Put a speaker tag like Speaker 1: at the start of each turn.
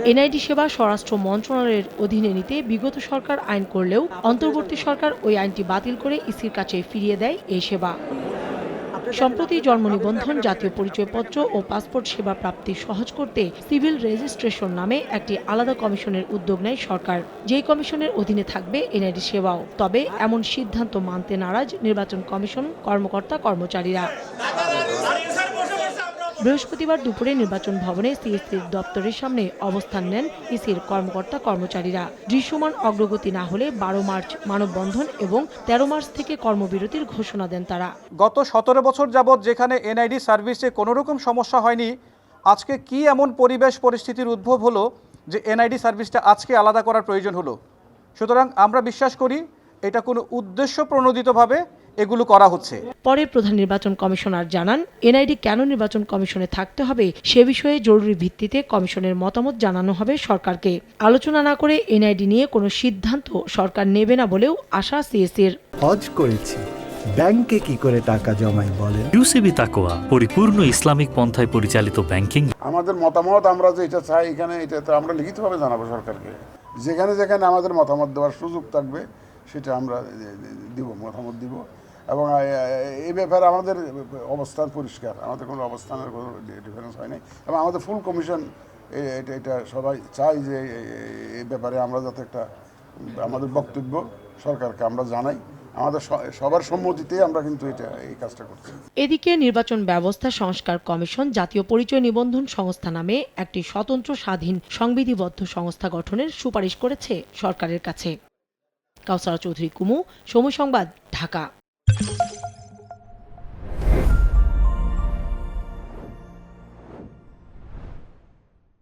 Speaker 1: NID সেবা স্বরাষ্ট্র মন্ত্রণালয়ের অধীনে নিতে বিগত সরকার আইন করলেও অন্তর্বর্তী সরকার ওই আইনটি বাতিল করে ইসির কাছে ফিরিয়ে দেয় এই সেবা। সম্প্রতি জন্ম নিবন্ধন, জাতীয় পরিচয়পত্র ও পাসপোর্ট সেবা প্রাপ্তি সহজ করতে সিভিল রেজিস্ট্রেশন নামে একটি আলাদা কমিশনের উদ্যোগ নেয় সরকার, যেই কমিশনের অধীনে থাকবে এনআইডি সেবাও। তবে এমন সিদ্ধান্ত মানতে নারাজ নির্বাচন কমিশন কর্মকর্তা কর্মচারীরা। বৃহস্পতিবার দুপুরে নির্বাচন ভবনে সিএসসির দপ্তরের সামনে অবস্থান নেন ইসির কর্মকর্তা কর্মচারীরা। দৃশ্যমান অগ্রগতি না হলে 12 মার্চ মানববন্ধন এবং 13 মার্চ থেকে কর্মবিরতির ঘোষণা দেন তারা।
Speaker 2: গত 17 বছর যাবৎ যেখানে এনআইডি সার্ভিসে কোনো রকম সমস্যা হয়নি, আজকে কি এমন পরিবেশ পরিস্থিতির উদ্ভব হলো যে এনআইডি সার্ভিসটা আজকে আলাদা করার প্রয়োজন হলো? সুতরাং আমরা বিশ্বাস করি এটা কোনো উদ্দেশ্য প্রণোদিতভাবে এগুলো করা হচ্ছে।
Speaker 1: পরে প্রধান নির্বাচন কমিশনার জানান, এনআইডি কেন নির্বাচন কমিশনে থাকতে হবে সে বিষয়ে জরুরি ভিত্তিতে কমিশনের মতামত জানানো হবে সরকারকে। আলোচনা না করে এনআইডি নিয়ে কোনো সিদ্ধান্ত সরকার নেবে না বলেও আশা সিএসির।
Speaker 3: হজ করেছি, ব্যাংকে কি করে টাকা জমাই বলেন?
Speaker 4: ইউসিবি তাকওয়া, পরিপূর্ণ ইসলামিক পন্থায় পরিচালিত ব্যাংকিং।
Speaker 5: আমাদের মতামত আমরা যেটা চাই এখানে, এটা তো আমরা লিখিতভাবে জানাবো সরকারকে। যেখানে যেখানে আমাদের মতামত দেওয়ার সুযোগ থাকবে সেটা আমরা দিব, মতামত দিব। এবং এই ব্যাপারে আমাদের অবস্থান পরিষ্কার, আমাদের কোনো অবস্থানের কোনো ডিফারেন্স হয় নাই। এবং আমাদের ফুল কমিশন এটা সবাই চাই যে এই ব্যাপারে আমরা যাতে একটা আমাদের বক্তব্য সরকারকে আমরা জানাই। আমাদের সবার সম্মতিতে আমরা কিন্তু এই কাজটা করছি।
Speaker 1: এদিকে নির্বাচন ব্যবস্থা সংস্কার কমিশন জাতীয় পরিচয় নিবন্ধন সংস্থা নামে একটি স্বতন্ত্র স্বাধীন সংবিধিবদ্ধ সংস্থা গঠনের সুপারিশ করেছে সরকারের কাছে। কাউসারা চৌধুরী কুমু, সময় সংবাদ, ঢাকা।